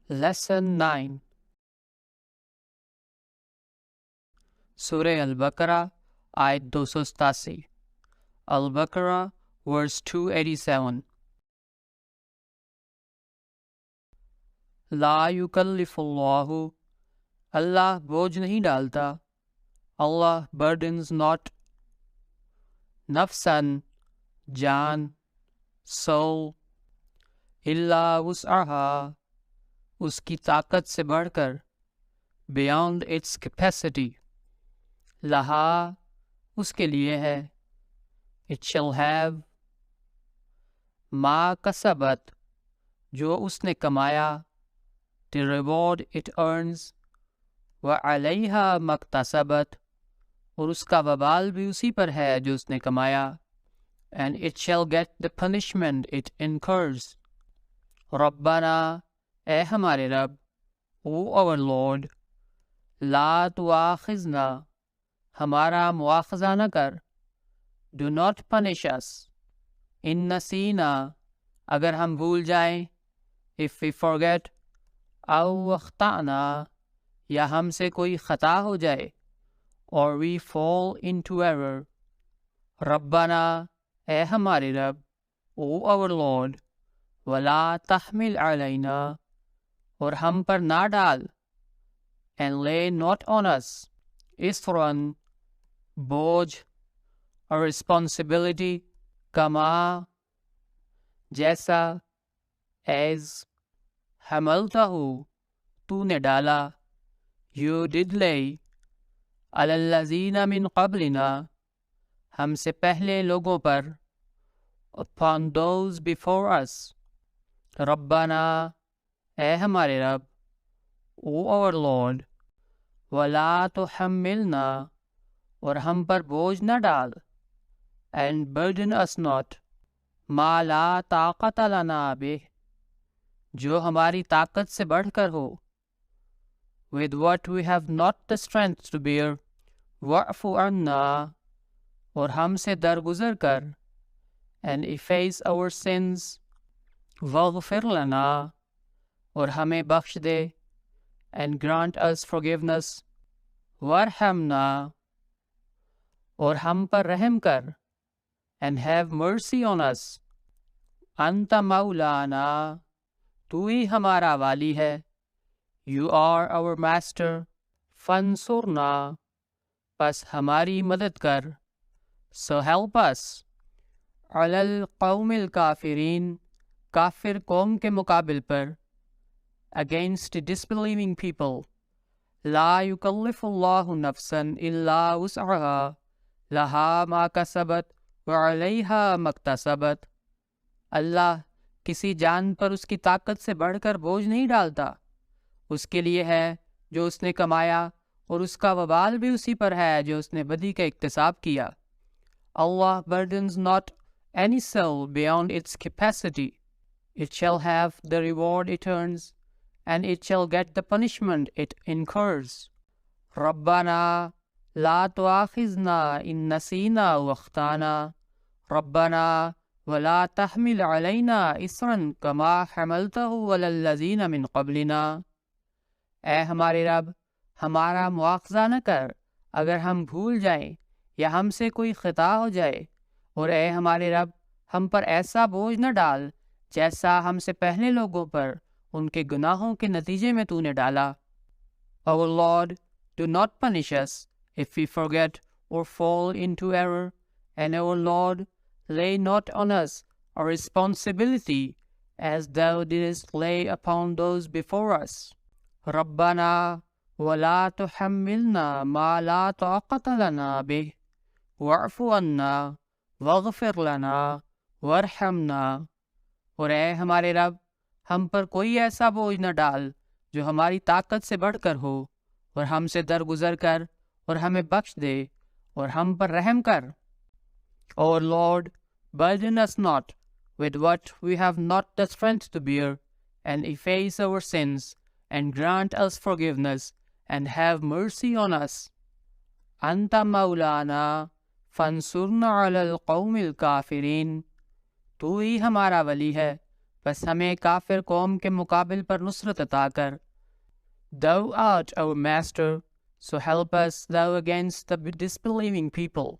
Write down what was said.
Lesson 9 سورہ البقرہ آیت 287 البقرہ verse 287 لا یکلف اللہ اللہ بوجھ نہیں ڈالتا اللہ burdens not نفساً جان soul الا وسعها اس کی طاقت سے بڑھ کر beyond its capacity لہا اس کے لیے ہے it shall have ما کسبت جو اس نے کمایا the reward it earns وعلیہا مکتسبت اور اس کا وبال بھی اسی پر ہے جو اس نے کمایا and it shall get the punishment it incurs ربنا اے ہمارے رب او our Lord لا تواخذنا ہمارا مواخذہ نہ کر do not punish us ان نسینا اگر ہم بھول جائیں if we forget او اخطأنا یا ہم سے کوئی خطا ہو جائے or we fall into error ربنا اے ہمارے رب او our Lord ولا تحمل علینا اور ہم پر نہ ڈال and lay not on us اسرن بوجھ اور responsibility کما جیسا as حملتہ تو نے ڈالا you did lay علی الذین من قبلنا ہم سے پہلے لوگوں پر upon those before us ربنا اے ہمارے رب او our Lord ولا تحملنا اور ہم پر بوجھ نہ ڈال and burden us not ما لا طاقت لنا بہ جو ہماری طاقت سے بڑھ کر ہو with what we have not the strength to bear واعف عنا اور ہم سے درگزر کر and efface our sins واغفر لنا اور ہمیں بخش دے and grant us forgiveness وارحمنا اور ہم پر رحم کر and have mercy on us انت مولانا تو ہی ہمارا والی ہے you are our master فانصرنا پس ہماری مدد کر so help us علی القوم الکافرین کافر قوم کے مقابل پر against disbelieving people لا یکلف اللہ نفسا الا وسعها لها ما کسبت وعلیہا مکتسبت اللہ کسی جان پر اس کی طاقت سے بڑھ کر بوجھ نہیں ڈالتا اس کے لیے ہے جو اس نے کمایا اور اس کا وبال بھی اسی پر ہے جو اس نے بدی کا اکتساب کیا اللہ burdens not any soul beyond its capacity it shall have the reward it earns and it shall get the punishment it incurs ربنا لا تواخذنا ان نسینا واخطانا ربنا ولا تحمل علینا اسرا کما حملته علی الذین من قبلنا اے ہمارے رب ہمارا مواخذہ نہ کر اگر ہم بھول جائیں یا ہم سے کوئی خطا ہو جائے اور اے ہمارے رب ہم پر ایسا بوجھ نہ ڈال جیسا ہم سے پہلے لوگوں پر ان کے گناہوں کے نتیجے میں تو نے ڈالا Our Lord, do not punish us if we forget or fall into error, and our Lord, lay not on us a responsibility as thou didst lay upon those before us. ربنا ولا تحملنا ما لا طاقة لنا به واعف عنا واغفر لنا وارحمنا اور اے ہمارے رب ہم پر کوئی ایسا بوجھ نہ ڈال جو ہماری طاقت سے بڑھ کر ہو اور ہم سے درگزر کر اور ہمیں بخش دے اور ہم پر رحم کر Our Lord, burden us not with what we have not the strength to bear and efface our sins and grant us forgiveness and have mercy on us انت مولانا فانصرنا علی القوم الکافرین تو ہی ہمارا ولی ہے بس ہمیں کافر قوم کے مقابل پر نصرت عطا کر. Thou art our master, so help us thou against the disbelieving people.